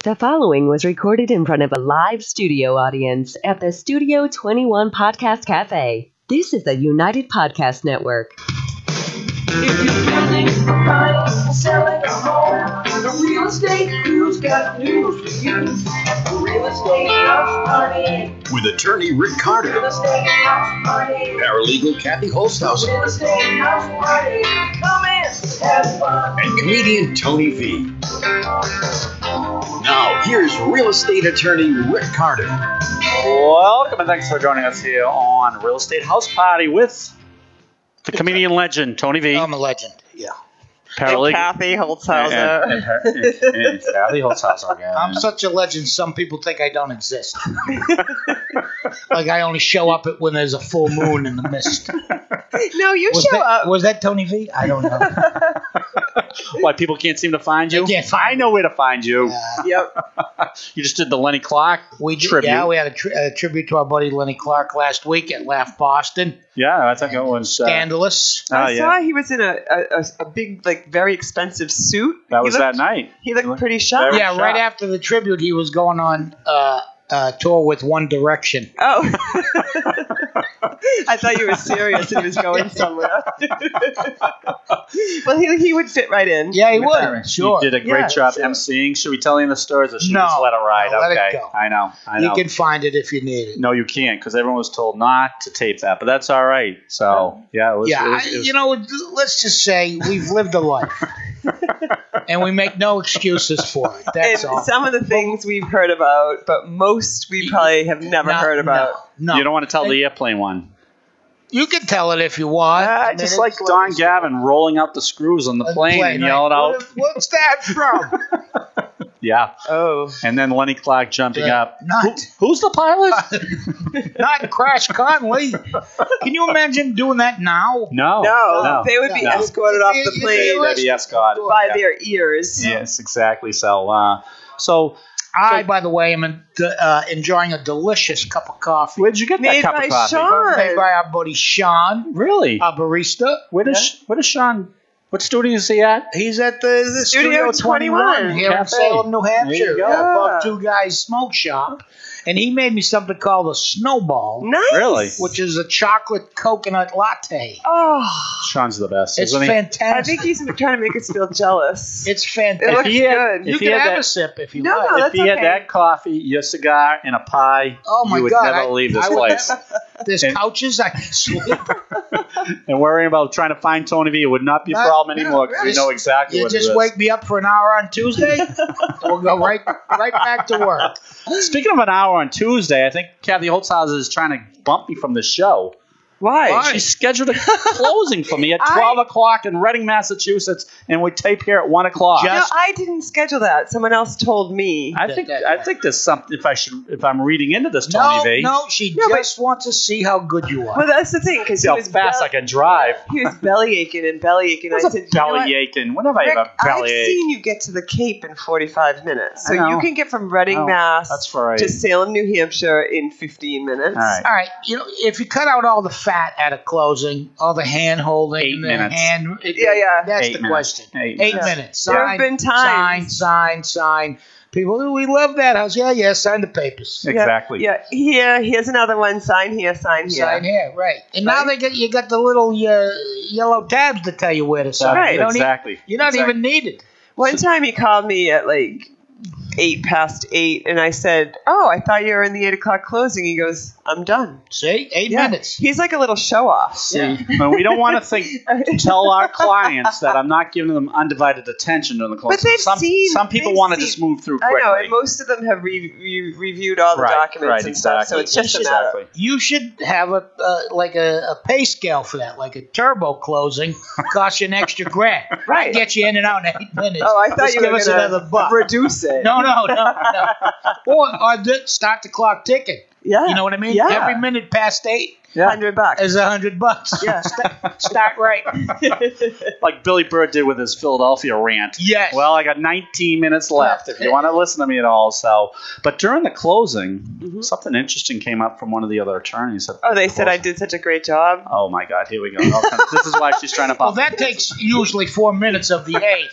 The following was recorded in front of a live studio audience at the Studio 21 Podcast Cafe. This is the United Podcast Network. If you're building a buying, selling a home, the real estate crew's got news for you. Real estate house party. With attorney Rick Carter, Real estate house party. paralegal Kathy Holtshouser, Real estate house party. Come in, have fun. and comedian Tony V. Now, here's real estate attorney Rick Carter. Welcome and thanks for joining us here on Real Estate House Party with the comedian legend, Tony V. I'm a legend, yeah. Paralegal. Kathy Holtshouser. And Kathy Holtshouser again. I'm such a legend, some people think I don't exist. Like I only show up when there's a full moon in the mist. No, you show up. Was that Tony V? I don't know. Why people can't seem to find you? They can't find I know where to find you. Yep. You just did the Lenny Clark tribute. Yeah, we had a tribute to our buddy Lenny Clark last week at Laugh Boston. Yeah, I think it was Scandalous. I saw he was in a big, like, very expensive suit. That was that night. He looked pretty sharp. very Yeah, sharp. right after the tribute, he was going on tour with One Direction. Oh. I thought you were serious and he was going somewhere. Well, he would fit right in. Yeah, he would. Sure. You did a great job sure. emceeing. Should we tell you the stories or should we No, just let it ride? no, let it Okay. go. I know. You can find it if you need it. No, you can't because everyone was told not to tape that, but that's all right. So, yeah, it was. Yeah, it was- let's just say we've lived a life. And we make no excuses for it. That's And all. some of the things we've heard about, but most we probably have never heard about. No. You don't want to tell the airplane one. You can tell it if you want. I mean, just it's like Don Gavin rolling out the screws on the plane and yelling out, What's that from? yeah. Oh. And then Lenny Clark jumping up. Not, Who's the pilot? not Crash Conley. Can you imagine doing that now? No, they would be No. escorted off the plane They'd be escorted. by their ears. Yes, exactly. So, I, by the way, am enjoying a delicious cup of coffee. where'd you get that Made cup by of coffee? Sean. Made by our buddy Sean, Really? our barista. Where does Sean? What studio is he at? He's at the Studio 21 here in Cafe. Salem, New Hampshire. There you go. Yeah, above Two Guys Smoke Shop. And he made me something called a Snowball, Nice. Really? which is a chocolate coconut latte. Oh. Sean's the best, It's isn't he? fantastic. I think he's trying to make us feel jealous. It's It fantastic. looks he had- good. You if he can had have that- a sip if you No, like. no, If that's he had okay. that coffee, your cigar, and a pie, Oh my you would God, never I- leave this I would place. There's And- couches I can sleep. And worrying about trying to find Tony V would not be a Not- problem anymore because we just- know exactly You what it just is. wake me up for an hour on Tuesday, and we'll go right back to work. Speaking of an hour on Tuesday, I think Kathy Holtshouser is trying to bump me from the show. Why? She scheduled a closing for me at 12 o'clock in Reading, Massachusetts, and we tape here at 1 o'clock. Just- No, I didn't schedule that. Someone else told me. I think there's something if I'm reading into this, Tony V. No, she No, but- just wants to see how good you are. Well, that's the thing, because See how fast I can drive. he was belly aching and belly aching. I What's said, a belly you know aching? When have I what, ever Rick, I've belly ache? seen you get to the Cape in 45 minutes. So I know. you can get from Reading, Oh, Mass that's right. to Salem, New Hampshire in 15 minutes. All right. All right, if you cut out all the fat at a closing, all the hand holding, 8 minutes. Yeah. That's 8 the minutes. question. 8 8 minutes. minutes. There have been times. Sign. People, we love that house. Yeah, sign the papers. Exactly. Yeah. Here's another one. Sign here, sign here. Sign here, right. And now you got the little yellow tabs to tell you where to sign. Right. You don't Exactly. you're not Exactly. even needed. One time he called me at like 8:08, and I said, "Oh, I thought you were in the 8 o'clock closing." He goes, "I'm done." See? 8 Yeah. minutes. He's like a little show off. See, and we don't want to tell our clients that I'm not giving them undivided attention during the closing. But they've some people they've want to seen- just move through I quickly. know, and most of them have reviewed all the documents and stuff, so it's just a matter. You should have a pay scale for that, like a turbo closing, cost you an extra grand. Right. Get you in and out in 8 minutes. Oh, I thought Just you give were us going another to buck. reduce it. No. Or start the clock ticking. Yeah. You know what I mean? Yeah. Every minute past 8, Yeah. $100. Is $100. Yeah. Start right. Like Billy Bird did with his Philadelphia rant. Yes. Well, I got 19 minutes left if you want to listen to me at all. So, but during the closing, something interesting came up from one of the other attorneys. Oh, they said I did such a great job. Oh my God, here we go. This is why she's trying to Well, pop. that takes usually 4 minutes of the 8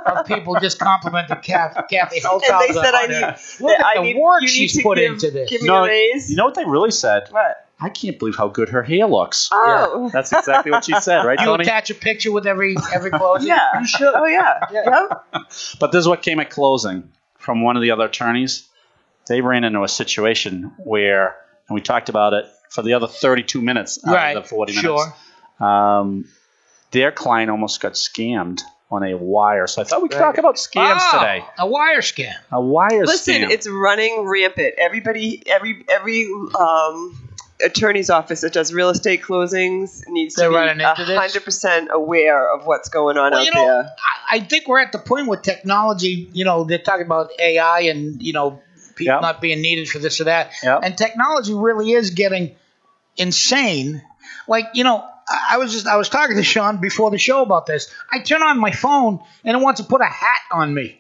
of people just complimenting Kathy Holtshouser. And they said Look at I the need, work you need she's to put give, into this. Give me No, a raise. you know what they really said? What? I can't believe how good her hair looks. Oh. That's exactly what she said, right, You Tony? attach a picture with every closing? Yeah. You should. Oh, yeah. Yep. But this is what came at closing from one of the other attorneys. They ran into a situation where, and we talked about it for the other 32 minutes out of the 40 minutes. Sure. Their client almost got scammed on a wire. So I thought we could talk about scams today. A wire scam. A wire Listen, scam. it's running rampant. Everybody, every attorney's office that does real estate closings needs to They're be running into this? 100% aware of what's going on out there. I think we're at the point with technology, they're talking about AI and, people not being needed for this or that. Yep. And technology really is getting insane. Like, I was talking to Sean before the show about this. I turn on my phone and it wants to put a hat on me.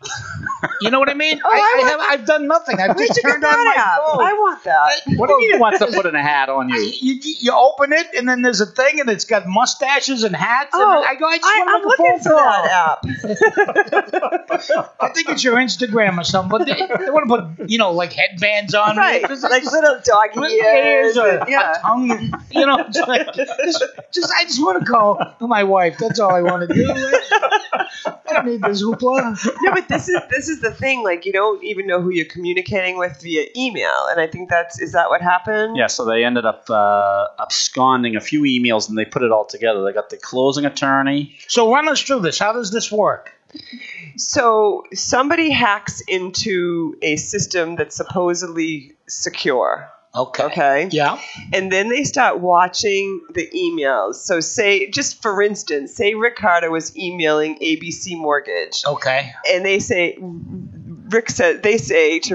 You know what I mean? I've done nothing. I've Where'd just you get turned on that my app? phone. I want that. What do you mean it wants to put in a hat on you? You open it and then there's a thing and it's got mustaches and hats. Oh, and I go, I just I'm want to looking make a for phone that call. app. I think it's your Instagram or something, but they want to put, like headbands on. Right, Just like little dog ears. or And, yeah. a tongue. It's like, I just want to call my wife. That's all I want to do. I don't need this hoopla. No, but this is the thing. Like, you don't even know who you're communicating with via email, and I think is that what happened? Yeah, so they ended up absconding a few emails and they put it all together. They got the closing attorney. So run us through this. How does this work? So somebody hacks into a system that's supposedly secure. Okay. Yeah. And then they start watching the emails. So just for instance, Rick Carter was emailing ABC Mortgage. Okay. And they say to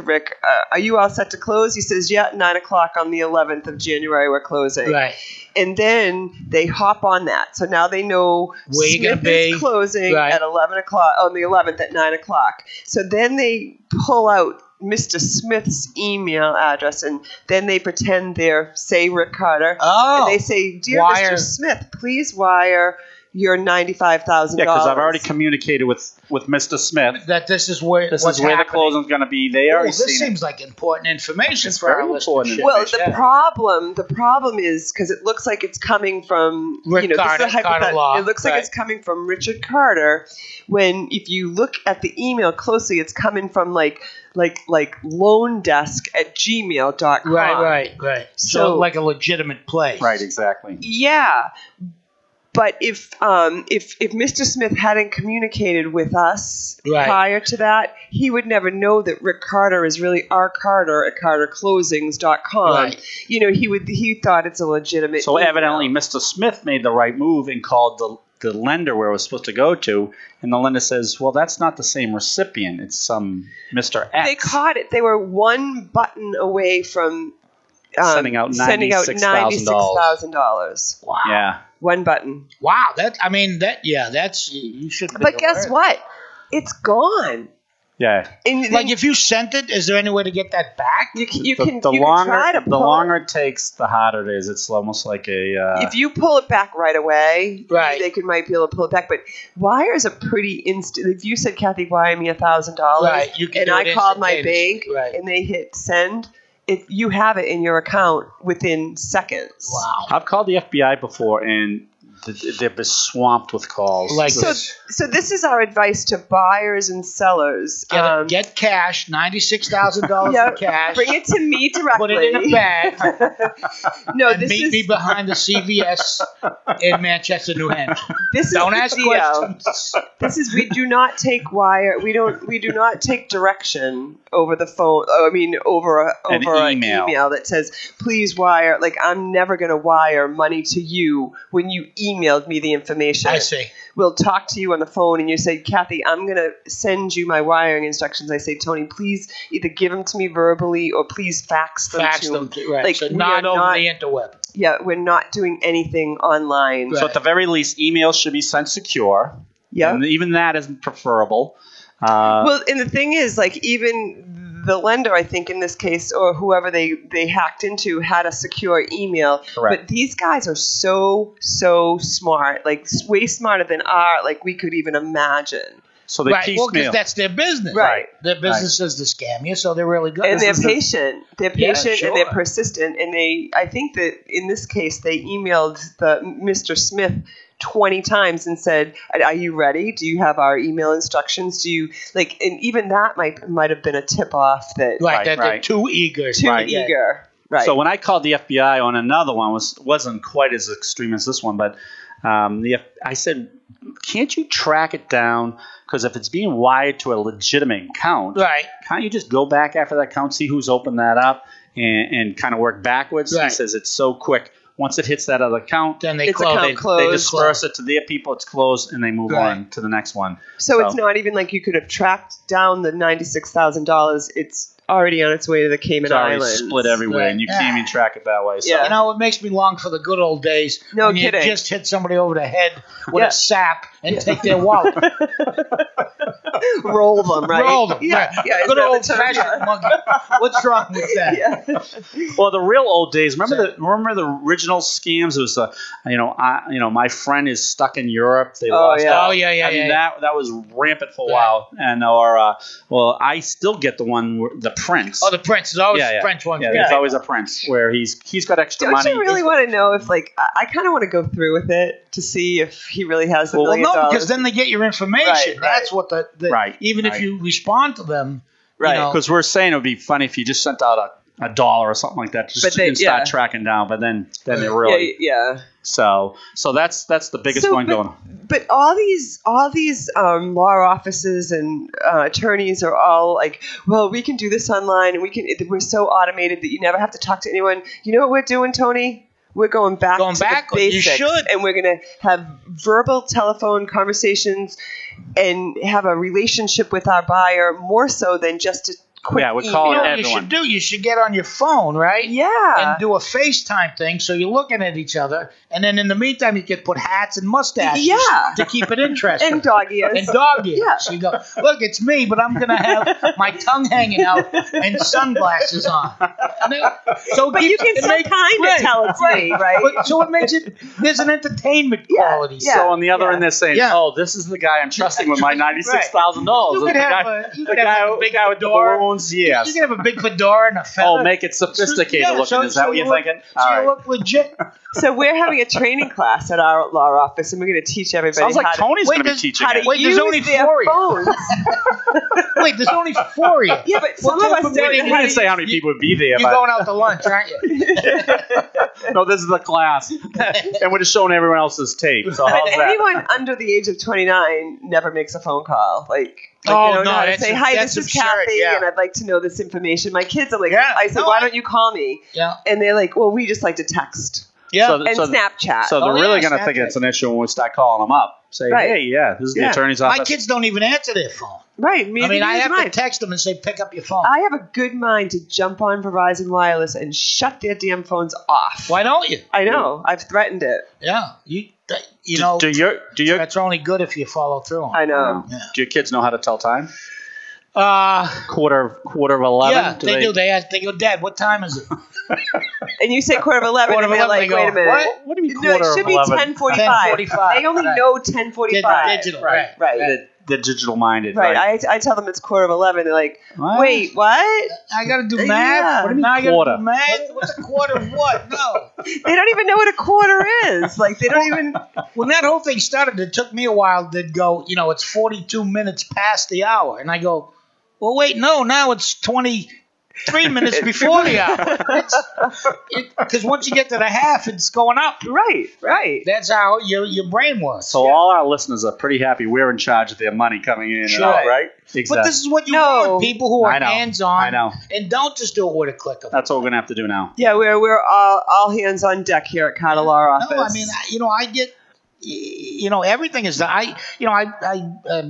Rick, are you all set to close? He says, yeah, 9:00 on the 11th of January, we're closing. Right. And then they hop on that. So now they know Where you're Smith gonna be. is closing Right. at 11 o'clock on the 11th at 9:00. So then they pull out Mr. Smith's email address and then they pretend they're, say, Rick Carter. Oh. And they say, dear Wire. Mr. Smith, please wire your $95,000. Yeah, because I've already communicated with Mr. Smith. That this is where This what's is where happening. the closing's going to be. They already This seen seems like important information It's for our very important listenership. Well, information. the problem is because it looks like it's coming from Rick Carter, this is a Carter Law, it looks like right. it's coming from Richard Carter. When if you look at the email closely, it's coming from like loandesk@gmail.com. Right. So So- like a legitimate place. Right, exactly. Yeah. But if Mr. Smith hadn't communicated with us prior to that, he would never know that Rick Carter is really R. Carter at CarterClosings.com. Right. He thought it's a legitimate. So email. evidently Mr. Smith made the right move and called the lender where it was supposed to go to, and the lender says, well, that's not the same recipient. It's some Mr. X. They caught it. They were one button away from sending out $96,000. Wow. Yeah. One button. Wow. That's you should. be But guess aware. what? It's gone. Yeah. And Like if you sent it, is there any way to get that back? you can The try to the pull longer it takes, the harder it is. It's almost like a. if you pull it back right away, Right. they might be able to pull it back. But wires are pretty instant. If you said, Kathy, wire me $1,000, Right, you can and do I it called my bank instantaneously. Right. and they hit send, you have it in your account within seconds. Wow. I've called the FBI before, and they've been swamped with calls. Like So this is our advice to buyers and sellers. Get cash, $96,000 yeah, in cash. bring it to me directly. Put it in a bag. No, and this meet is me behind the CVS in Manchester, New Hampshire. this is Don't the ask deal. questions. This is we do not take wire. We do not take direction over the phone. I mean, over An an email. email that says please wire. Like I'm never going to wire money to you when you emailed me the information. I see. We'll talk to you on the phone, and you say, Kathy, I'm going to send you my wiring instructions. I say, Tony, please either give them to me verbally or please fax them Fax to them. Right. Like, So we not are over not- the interweb. we're not doing anything online. So at the very least, emails should be sent secure. Yeah. And even that isn't preferable. Well, and the thing is, like, even the lender, I think in this case, or whoever they hacked into, had a secure email. Correct. But these guys are so smart, like way smarter than we could even imagine. So they piecemeal. Well, because that's their business. Right. Their business is to scam you, so they're really good. And they're patient. They're patient sure. and they're persistent. And I think that in this case, they emailed Mr. Smith 20 times and said, "Are you ready? Do you have our email instructions? Do you like?" And even that might have been a tip off that They're too eager. Right. So when I called the FBI on another one, wasn't quite as extreme as this one, but I said, "Can't you track it down? Because if it's being wired to a legitimate account, can't you just go back after that account, see who's opened that up, and kind of work backwards?" He says it's so quick. Once it hits that other account, then they disperse it to their people. It's closed, and they move on to the next one. So it's not even like you could have tracked down the $96,000. It's already on its way to the Cayman Islands. Split everywhere, and you can't even track it that way. So. Yeah. You know, it makes me long for the good old days when you just hit somebody over the head with a sap and take their wallet. Roll them, right? Roll them. Yeah. Good old fashioned monkey. What's wrong with that? Yeah. Well, the real old days. Remember the original scams? It was my friend is stuck in Europe. They lost. Oh yeah. I mean, that was rampant for a while. And I still get the one the prince. Oh, the prince is always the French one. Yeah, there's always a prince where he's got extra money. Don't you really want to know if I kind of want to go through with it to see if he really has $1 million? Well, no, because then they get your information. That's what even if you respond to them. Right. Because we're saying it would be funny if you just sent out a dollar or something like that just to start tracking down, but then they really So that's the biggest one going on. But all these law offices and attorneys are all like, well, we can do this online, and we're so automated that you never have to talk to anyone. You know what we're doing, Tony? We're going back to the basics, you should. And we're going to have verbal telephone conversations and have a relationship with our buyer more so than just a quick we're calling everyone. You should get on your phone, right? Yeah. And do a FaceTime thing so you're looking at each other. And then in the meantime, you could put hats and mustaches to keep it interesting. And dog ears. Yeah. So you go, look, it's me, but I'm going to have my tongue hanging out and sunglasses on. But you can still kind of tell it's me, right? So it makes there's an entertainment quality. Yeah. So on the other end, they're saying, oh, this is the guy I'm trusting with my $96,000. You could have a big guy with the balloons. Yes. You can have a big fedora and a feather. Oh, make it sophisticated looking. Is that what you're thinking? So you look legit. So we're having a training class at our law office, and we're going to teach everybody Sounds like Tony's going to be teaching it. Wait, there's only 4 phones. Wait, there's only 4 of you. Yeah, but some of us didn't say how many people would be there. You're going out to lunch, aren't you? No, this is the class. And we're just showing everyone else's tape. So how's that? Anyone under the age of 29 never makes a phone call. Say, hi, this is Kathy, and I'd like to know this information. My kids are like, I said, why don't you call me? Yeah. And they're like, well, we just like to text. Yeah. Snapchat. So they're really going to think it's an issue when we start calling them up. Say, hey, this is the attorney's office. My kids don't even answer their phone. Right. I have to text them and say, pick up your phone. I have a good mind to jump on Verizon Wireless and shut their damn phones off. Why don't you? I know. I've threatened it. Yeah. You know, that's only good if you follow through on it. I know. Yeah. Do your kids know how to tell time? Quarter of 11. Yeah, they do. They go, Dad, what time is it? And you say 11:15, and they're like, wait a minute. What do you mean quarter of 11? It should be 10:45. They only know 10:45. Digital, right. The digital minded. Right. I tell them it's 11:15. They're like, wait, what? I got to do math? Yeah. What do you mean quarter? What's a quarter of what? No. They don't even know what a quarter is. Like, they don't even. When that whole thing started, it took me a while to go, it's 42 minutes past the hour. And I go, well, wait, no, now it's 23 minutes before the hour. Because once you get to the half, it's going up. Right. That's how your brain works. So all our listeners are pretty happy we're in charge of their money coming in and out, right? Exactly. But this is what you want, people who are hands-on. I know. And don't just do it with a click of it. That's what we're going to have to do now. Yeah, we're all hands on deck here at Carter Law Office. No, I mean, I get... everything is. I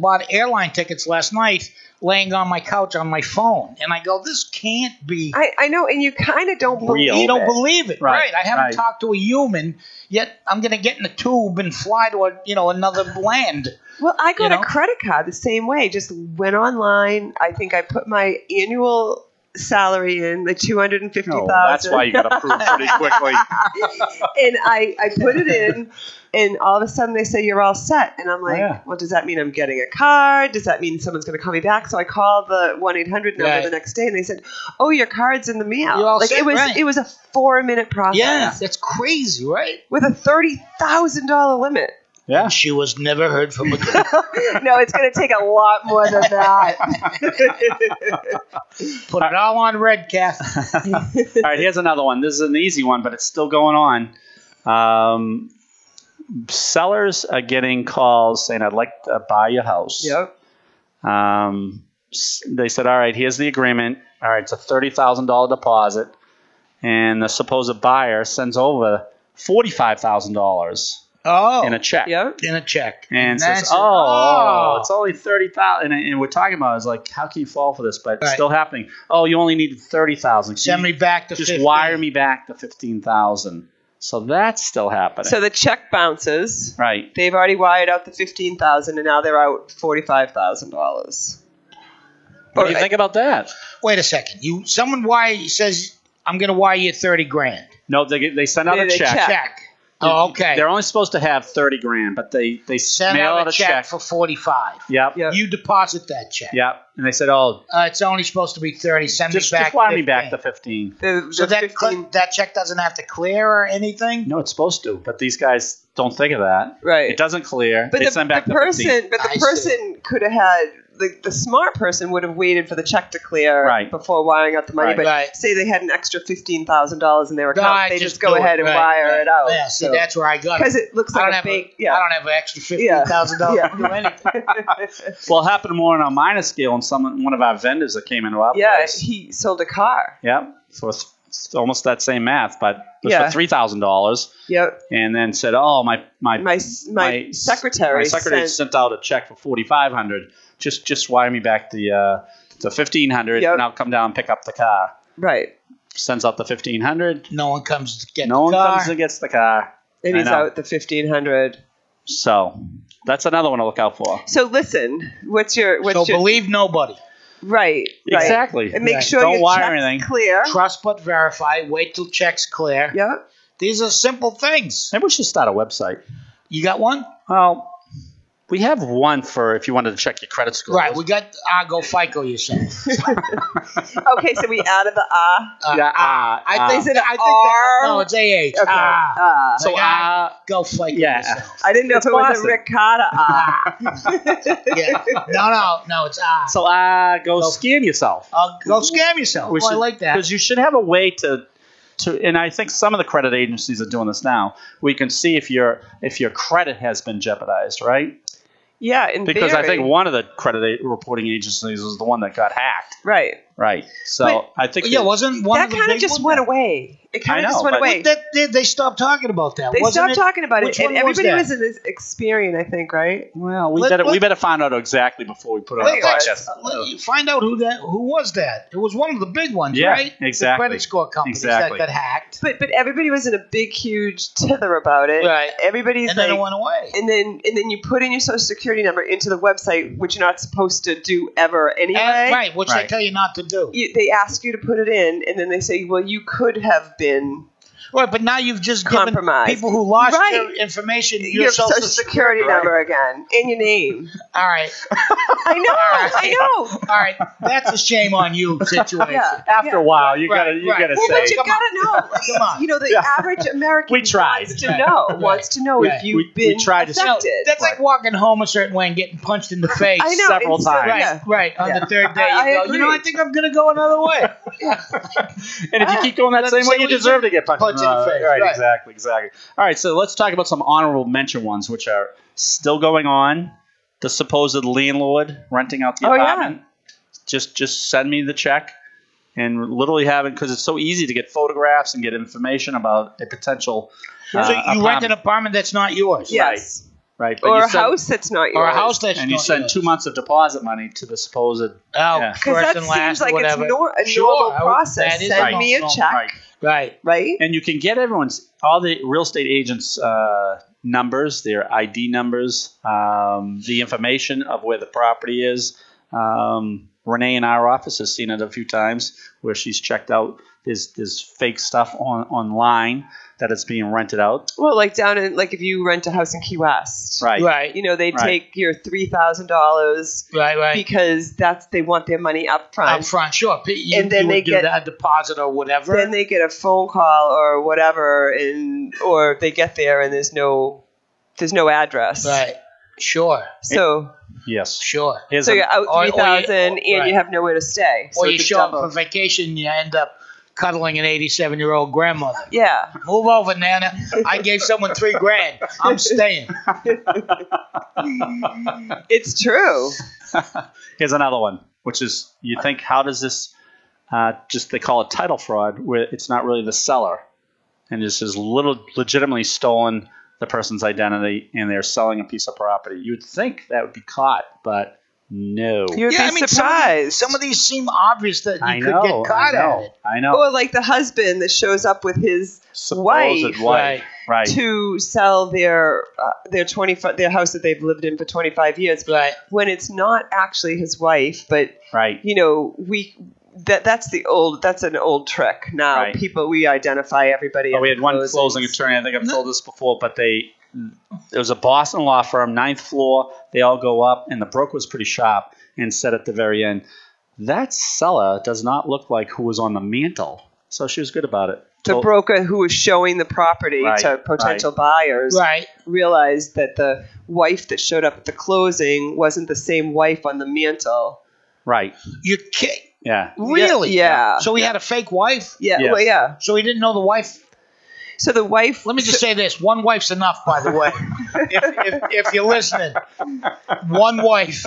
bought airline tickets last night, laying on my couch on my phone, and I go, this can't be. I know, and you kind of don't believe it. You don't believe it, Right. I haven't talked to a human yet. I'm going to get in a tube and fly to another land. Well, I got a credit card the same way. Just went online. I think I put my annual salary in, the $250,000. No, that's why you got approved pretty quickly. And I put it in, and all of a sudden they say you're all set. And I'm like, well, does that mean I'm getting a card? Does that mean someone's going to call me back? So I called the 1-800 number the next day, and they said, oh, your card's in the mail. You're all set, it was a 4-minute process. Yeah, that's crazy, right? With a $30,000 limit. Yeah. And she was never heard from again. No, it's going to take a lot more than that. Put it all on red, Kath. All right, here's another one. This is an easy one, but it's still going on. Sellers are getting calls saying, I'd like to buy your house. Yep. They said, all right, here's the agreement. All right, it's a $30,000 deposit. And the supposed buyer sends over $45,000. Oh, in a check. Yep. In a check. And says, it's only $30,000. And we're talking about, it's like, how can you fall for this? But it's still happening. Oh, you only needed $30,000. Send me back to just 15. wire me back to $15,000. So that's still happening. So the check bounces. Right. They've already wired out the $15,000, and now they're out $45,000. What do you think about that? Wait a second. Someone says, I'm going to wire you $30,000. No, they send out a check. Oh, okay. They're only supposed to have $30,000, but they send mail out a check for $45,000. Yep. You deposit that check. Yep. And they said, "Oh, it's only supposed to be $30,000. Send me back. Just wire me back the $15,000." So that check doesn't have to clear or anything. No, it's supposed to, but these guys don't think of that. Right. It doesn't clear. But they send back the $15,000. But the person could have had. The smart person would have waited for the check to clear before wiring out the money. But say they had an extra $15,000 in their account, they just go ahead and wire it out. Yeah, see, that's where I got it. Because it looks like a bank. I don't have an extra $15,000 to do anything. Well, it happened more on a minor scale on one of our vendors that came into our place. He sold a car. Yep. So it's almost that same math, but it was for $3,000. Yep. And then said, "Oh, my secretary sent out a check for $4,500. Just wire me back the $1,500, and I'll come down and pick up the car." Right. Sends out the $1,500. No one comes to get no one comes and gets the car. And he's out the $1,500. So that's another one to look out for. So listen, believe nobody. Right. Exactly. And make sure don't your wire check's anything. Clear. Trust but verify. Wait till check's clear. Yeah. These are simple things. Maybe we should start a website. You got one? Well, we have one for if you wanted to check your credit score. Right, we got go FICO yourself. Okay, so we added the I think no, it's AH. Okay. So go FICO yourself. I didn't know if it was a Ricotta No, it's So go scam yourself. Go scam yourself. I like that. Because you should have a way to, and I think some of the credit agencies are doing this now. We can see if your credit has been jeopardized, right? Yeah, in because theory. I think one of the credit reporting agencies was the one that got hacked. Right. So I think wasn't one that kind of just went away. It kind of just went away. They stopped talking about that. They stopped talking about it, and everybody was in this Experian, I think, right? Well, we better find out exactly before we put it on the podcast. Find out who was that. It was one of the big ones, right? Exactly. The credit score companies that got hacked. But everybody was in a big, huge tither about it. Right. Everybody's and then it went away. And then you put in your social security number into the website, which you're not supposed to do ever anyway. Which they tell you not to do. They ask you to put it in, and then they say, well, you could have been right, but now you've just given people who lost your information your social security number again and your name. All right. I know. All right, that's a shame on you situation. After a while, you gotta say. But you gotta know. Come on. The average American wants to know if you've been affected. That's like walking home a certain way and getting punched in the face several times. Right. On the third day, you go, I think I'm gonna go another way. And if you keep going that same way, you deserve to get punched in the face. Right, exactly. All right, so let's talk about some honorable mention ones, which are still going on. The supposed landlord renting out the apartment. Just send me the check, and literally having, because it's so easy to get photographs and get information about a potential. So you rent an apartment that's not yours. Yes. Right. Or a house that's not yours. Or a house that's and you send 2 months of deposit money to the supposed. Because that seems like it's a normal process. Send me a check. Right. And you can get all the real estate agents' numbers, their ID numbers, the information of where the property is. Renee in our office has seen it a few times where she's checked out. There's fake stuff online that it's being rented out. Well, like down in, like if you rent a house in Key West. Right. You know, they take your $3,000. Right. Because they want their money up front. Up front, sure. And then they get a deposit or whatever. Then they get a phone call or whatever, or they get there and there's no address. Right. Sure. So. Yes. Sure. So you're out $3,000 and you have nowhere to stay. Or you show up for vacation and you end up cuddling an 87-year-old grandmother. Yeah. Move over, Nana. I gave someone $3,000. I'm staying. It's true. Here's another one, which is, you think, how does this they call it title fraud, where it's not really the seller, and this is legitimately stolen the person's identity, and they're selling a piece of property. You'd think that would be caught, but no. You'd be surprised. Some of these seem obvious that you could get caught at it. I know. Or like the husband that shows up with his supposed wife. Right. To sell their house that they've lived in for 25 years. Right. When it's not actually his wife, but you know, that's an old trick. Now we identify everybody. We had one closing attorney, I think I've told this before, but there was a Boston law firm, 9th floor, they all go up, and the broker was pretty sharp and said at the very end, that seller does not look like who was on the mantle. So she was good about it. The broker who was showing the property to potential buyers realized that the wife that showed up at the closing wasn't the same wife on the mantle. Right. You're kidding. Yeah. Really? Yeah. So he had a fake wife? Yeah. Well, yeah. So he didn't know the wife? So the wife... Let me just say this. One wife's enough, by the way. if you're listening. One wife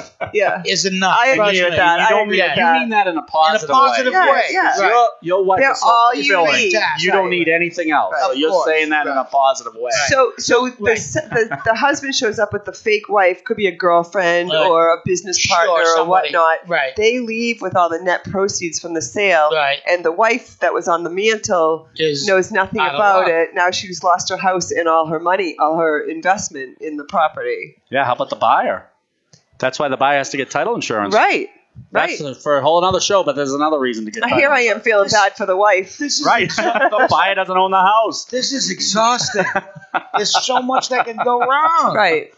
is enough. I agree with that. You mean that in a positive way. Yeah. Your wife is all you need. You don't need anything else. So you're saying that in a positive way. So the husband shows up with the fake wife, could be a girlfriend or a business partner or whatnot. Right. They leave with all the net proceeds from the sale. Right. And the wife that was on the mantle knows nothing about it. Now she's lost her house and all her money, all her investment in the property. Yeah, how about the buyer? That's why the buyer has to get title insurance. Right. That's for a whole other show, but there's another reason to get title Here I am feeling bad for the wife. The buyer doesn't own the house. This is exhausting. There's so much that can go wrong. Right.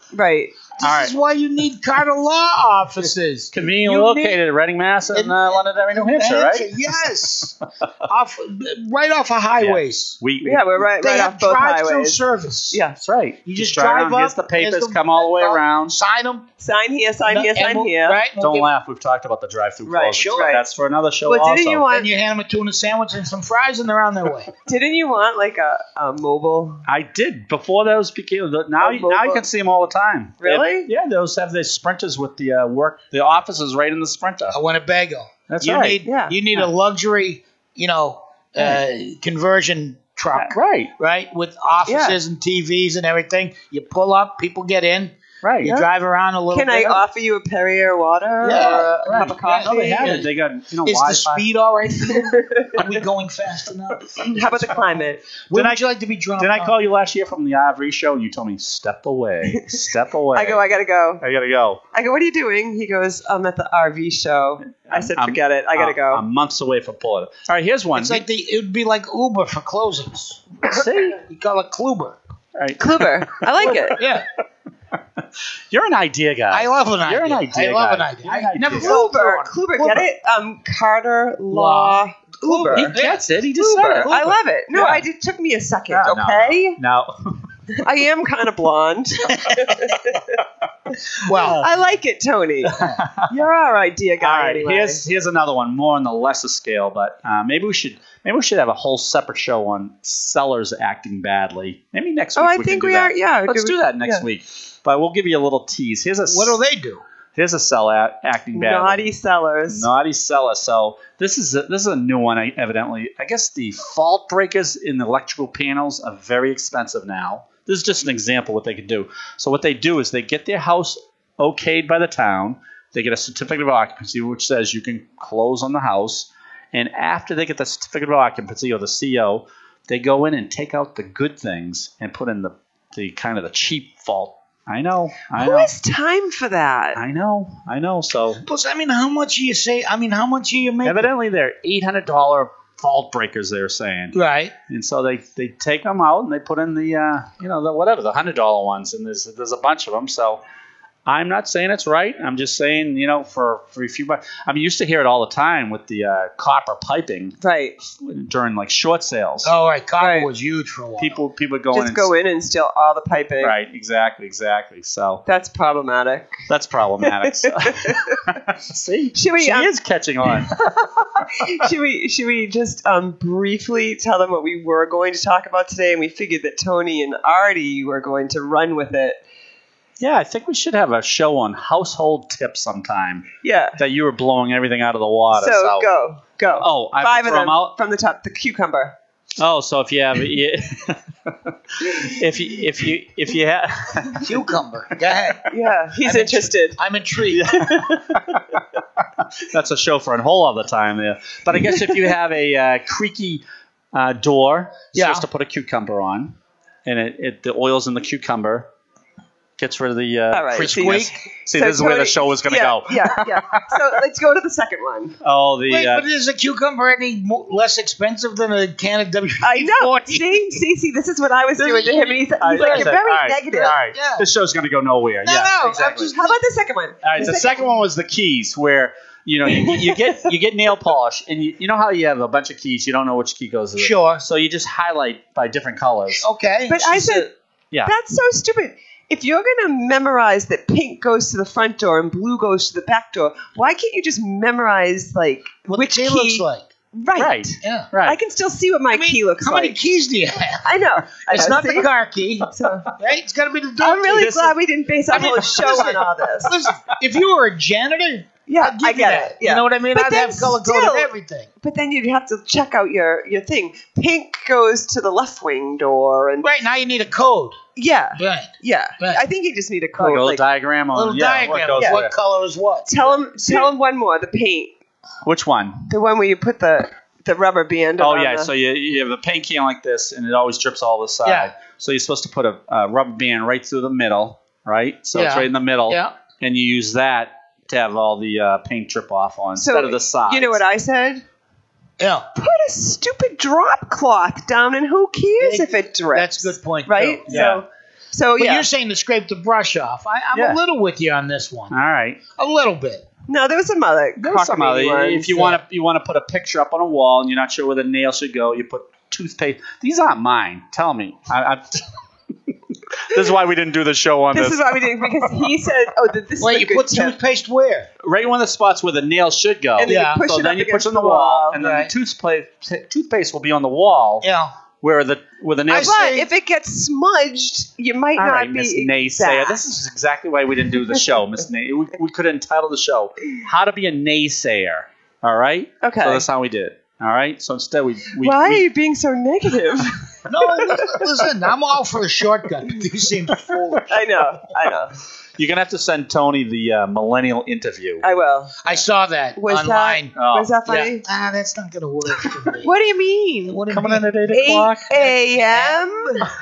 This is why you need Carter Law offices. Conveniently located at Reading, Mass. and Londonderry, New Hampshire, right? Yes. Right off of highways. We're right off both highways. Drive-through service. Yeah, that's right. You just drive up. Here's the papers, come all the way around. Sign them. Sign here, sign here. Right. Don't laugh. We've talked about the drive-through closings. Sure. That's for another show also. Then you hand them a tuna sandwich and some fries, and they're on their way. Didn't you want like a mobile? I did. Before those became... Now you can see them all the time. Really? Those have the sprinters with the the offices right in the sprinter. A Winnebago. That's right. You need a luxury, conversion truck. Right? With offices and TVs and everything. You pull up, people get in. Right. You drive around a little bit. Can I offer you a Perrier water or a cup of coffee? They have it. They got, Is the speed all right for you? Are we going fast enough? How about the climate? Would you like to be drunk? Didn't I call you last year from the RV show and you told me, step away. Step away. I go, I got to go. I got to go. I go, what are you doing? He goes, I'm at the RV show. I said, forget it. I got to go. I'm months away from pulling it. All right, here's one. It's like it would be like Uber for closings. See? You call it Kluber. Right. Kluber. I like it. Yeah. You're an idea guy. I love an idea. You're an idea guy. I love an idea. I never Kluber, get it? Carter Law. Kluber. He gets it. He just said it. I love it. No, it took me a second, okay? No. I am kind of blonde. Well, I like it, Tony. You're our idea guy. All right, anyway. here's another one, more on the lesser scale, but maybe we should have a whole separate show on sellers acting badly. Maybe next week. Oh, I think we are. Yeah, let's do that next week. But we'll give you a little tease. What do they do? Here's a seller acting badly. Naughty sellers. Naughty seller. So this is a new one. Evidently, I guess the fault breakers in the electrical panels are very expensive now. This is just an example of what they could do. So what they do is they get their house okayed by the town. They get a certificate of occupancy, which says you can close on the house. And after they get the certificate of occupancy or the CO, they go in and take out the good things and put in the kind of the cheap fault. I know. Who has time for that? I know. So, plus, I mean, how much are you say? I mean, how much are you making? Evidently, they're $800 fault breakers. They're saying, right? And so they take them out and they put in the the $100 ones, and there's a bunch of them. So. I'm not saying it's right. I'm just saying, for a few bucks. I mean, you used to hear it all the time with the copper piping, right? During like short sales. Oh, right, copper was huge for a while. People go in and steal all the piping. Right, exactly. So that's problematic. So. See, she is catching on. Should we just briefly tell them what we were going to talk about today, and we figured that Tony and Artie were going to run with it. Yeah, I think we should have a show on household tips sometime. Yeah. That you were blowing everything out of the water. So go. Oh, I 5 of them out? From the top. The cucumber. Oh, so if you have if you have cucumber, go ahead. Yeah, he's interested. I'm intrigued. That's a show for a whole other time there. But I guess if you have a creaky door, you're supposed to put a cucumber on, and the oil's in the cucumber. Gets rid of the squeak. See, this is where the show was going to go. Yeah. So let's go to the second one. Oh, Wait, but is a cucumber any less expensive than a can of WD-40? I know. See, this is what I was doing to him. He's like, you're very negative. All right. Yeah. This show's going to go nowhere. No, exactly. How about the second one? All right, the second one was the keys, where you get nail polish, and you know how you have a bunch of keys, you don't know which key goes with it. Sure. So you just highlight by different colors. Okay. But I said, that's so stupid. If you're going to memorize that pink goes to the front door and blue goes to the back door, why can't you just memorize like what which the key looks like? Right. Yeah. Right. I can still see what my key looks like. How many keys do you have? I know. It's not the car key. So, right? It's got to be the door. I'm really glad we didn't base our whole show on all this. Listen, if you were a janitor, I get it. Yeah. You know what I mean? But I'd have color-coded everything. But then you'd have to check out your thing. Pink goes to the left wing door. And right, now you need a code. Yeah. Right. Yeah. Right. I think you just need a code. Like a little diagram on what color is what. Tell him one more, the paint. Which one? The one where you put the rubber band on. Oh, yeah. So you have a paint can like this, and it always drips all the side. Yeah. So you're supposed to put a rubber band right through the middle, right? So it's right in the middle. Yeah. And you use that to have all the paint drip off on instead of the sides. You know what I said? Yeah. Put a stupid drop cloth down, and who cares if it drips? That's a good point, right? Too. Yeah. So but you're saying to scrape the brush off. I'm a little with you on this one. All right. A little bit. No, there was some other. If you want to put a picture up on a wall and you're not sure where the nail should go, you put toothpaste. These aren't mine. Tell me. This is why we didn't do the show on this. This is why we didn't, because he said, this is a you put toothpaste where? Right on the spots where the nail should go. And then you push it then you push it on the wall, and then the toothpaste will be on the wall. Yeah. Where the nail. But if it gets smudged, you might not be Miss Naysayer. This is exactly why we didn't do the show, Miss Naysayer. We could have entitled the show "How to Be a Naysayer." All right. Okay. So that's how we did it. All right. So instead, we why are you being so negative? No, listen. I'm all for a shortcut. These seem foolish. I know. You're gonna have to send Tony the millennial interview. I will. I saw that online. Was that funny? Yeah. That's not gonna work for me. What do you mean? Coming in at 8 o'clock? 8 a.m.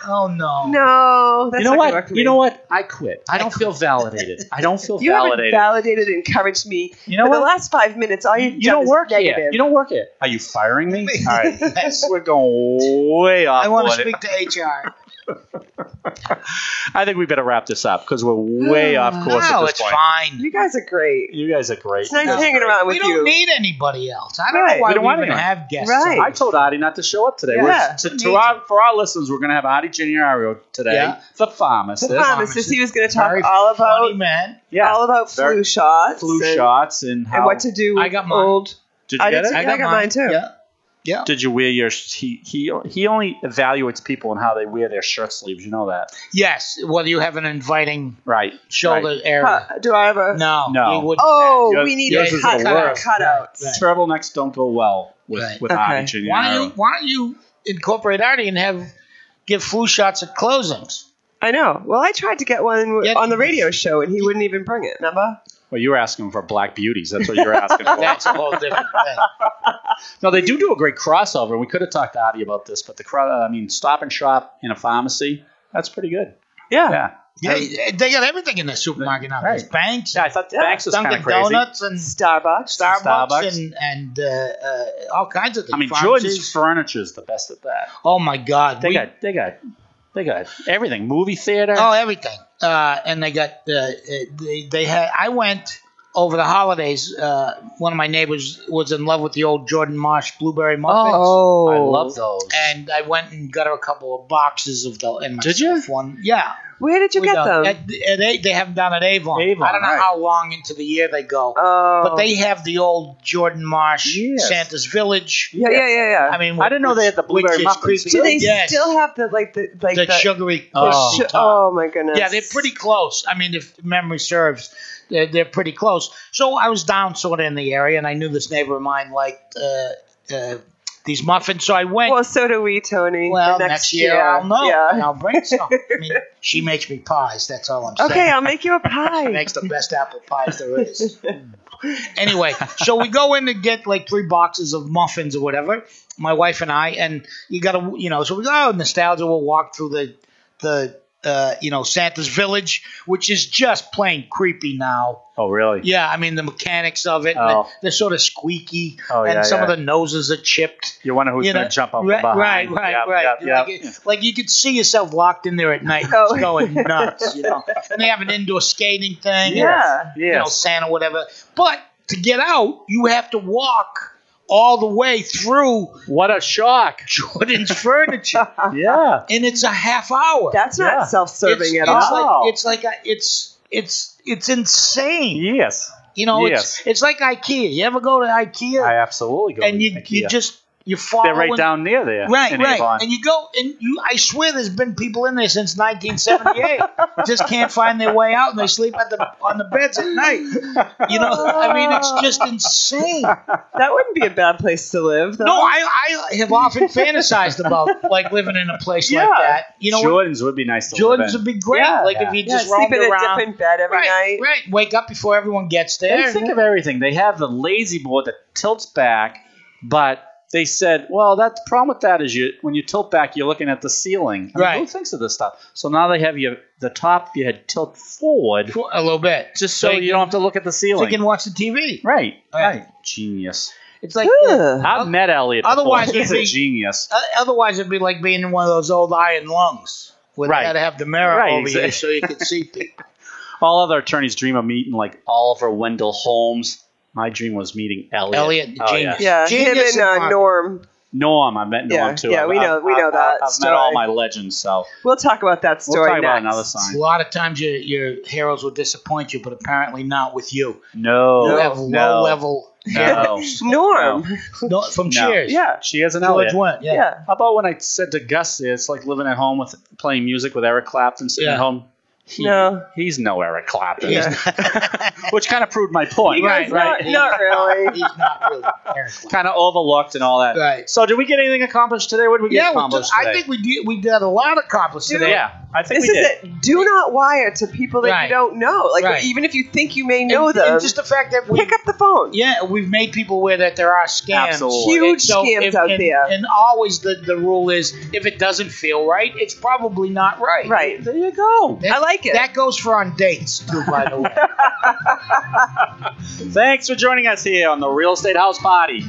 Oh no. No. That's you know not what? Work for you know what? I quit. I don't feel validated. I don't feel you validated. You haven't validated and encouraged me. You know for what? the last 5 minutes, all you've done is negative. You don't work here. Are you firing me? All right. We're going way off. I want to speak to HR. I think we better wrap this up because we're way off course at this point. It's fine. You guys are great. It's nice hanging around with you. We don't need anybody else. I don't know why we even have guests. Right. I told Artie not to show up today. Yeah. For our listeners, we're going to have Artie Gennaro today, the pharmacist. He was going to talk all about flu shots. And how what to do with I got mine. Did you get it? I got mine too. Yeah. Yeah. Did you wear your? He only evaluates people and how they wear their shirt sleeves. You know that. Yes. Whether you have an inviting shoulder right. area. Do I have a? No. No. You wouldn't. Oh, we need yours is the worst. cutouts. Right. Turtlenecks don't go well with Artie Jr. Why don't you incorporate Artie and give flu shots at closings? I know. Well, I tried to get one on the radio show, and he wouldn't even bring it. Remember? Well, you were asking for black beauties. That's what you were asking for. That's a whole different thing. No, they do a great crossover. We could have talked to Artie about this, but Stop and Shop in a pharmacy, that's pretty good. Yeah. Yeah, they got everything in the supermarket now. There's Banks. Yeah, I thought Banks was kind of Dunkin' crazy. Donuts and Starbucks. and all kinds of things. I mean, Pharmacies. Jordan's Furniture is the best at that. Oh my God, They got everything. Movie theater. Oh, everything. And they got they had. I went over the holidays. One of my neighbors was in love with the old Jordan Marsh blueberry muffins. Oh, I love those. And I went and got her a couple of boxes of them. And Did you? One, yeah. Where did you get them? They have them down at Avon. I don't know how long into the year they go. Oh. But they have the old Jordan Marsh, Santa's Village. Yeah. I mean, I didn't know they had the blueberry muffins. Do they still have the sugary? Oh my goodness. Yeah, they're pretty close. I mean, if memory serves, they're pretty close. So I was down sort of in the area, and I knew this neighbor of mine liked these muffins. So I went. Well, so do we, Tony. Well, next year I'll know. Yeah. And I'll bring some. I mean, she makes me pies. That's all I'm saying. Okay, I'll make you a pie. She makes the best apple pies there is. Anyway, so we go in to get like 3 boxes of muffins or whatever, my wife and I, and you got to, so we go, nostalgia, we'll walk through the Santa's Village, which is just plain creepy now. Oh, really? Yeah, I mean, the mechanics of it, they're sort of squeaky, and some of the noses are chipped. You wonder who's going to jump up behind. Right. Like you could see yourself locked in there at night just going nuts, And they have an indoor skating thing. Yeah. Santa, whatever. But to get out, you have to walk all the way through. What a shock. Jordan's Furniture. Yeah. And it's a half hour. That's not self-serving at all. It's insane. Yes. It's like IKEA. You ever go to IKEA? I absolutely go to IKEA. You follow. They're right down near there. Right. And you go, and I swear there's been people in there since 1978. Just can't find their way out, and they sleep on the beds at night. I mean, it's just insane. That wouldn't be a bad place to live, though. No, I have often fantasized about like living in a place like that. Jordans would be nice to live in. Jordans would be great. If you just roamed sleep in around. a different bed every night. Right. Wake up before everyone gets there. And think of everything. They have the lazy board that tilts back, but they said, well, the problem with that is when you tilt back, you're looking at the ceiling. Who thinks of this stuff? So now they have the top you had tilt forward a little bit, just so you don't have to look at the ceiling. So you can watch the TV. Right. Genius. It's like I've met Elliot. Otherwise, he's a genius. Otherwise, it'd be like being in one of those old iron lungs where they had to have the mirror over you so you could see people. All other attorneys dream of meeting like Oliver Wendell Holmes. My dream was meeting Elliot. Genius. Yeah, Genius him and Norm. Norm, I met Norm too. Yeah, we know that. I've met all my legends, so we'll talk about that story next. About another sign. A lot of times your heroes will disappoint you, but apparently not with you. No, you have low level. Norm from Cheers. Yeah, she has an Elliot. Yeah. How about when I said to Gus, it's like living at home with playing music with Eric Clapton sitting at home. He's no Eric Clapton. Which kind of proved my point. Right. Not really. He's not really Eric Clapton. Kind of overlooked and all that. Right. So did we get anything accomplished today? What did we get accomplished today? I think we did a lot accomplished today. Yeah, I think we did. This is it. Do not wire to people that you don't know. Like even if you think you may know them. And just the fact that pick up the phone. Yeah, we've made people aware that there are scams. Absolutely. Huge scams out there. And always the rule is if it doesn't feel right, it's probably not right. Right. There you go. I like it. That goes for on dates, too, by the way. Thanks for joining us here on the Real Estate House Party.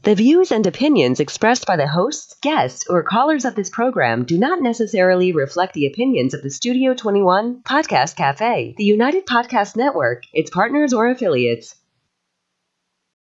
The views and opinions expressed by the hosts, guests, or callers of this program do not necessarily reflect the opinions of the Studio 21 Podcast Cafe, the United Podcast Network, its partners, or affiliates.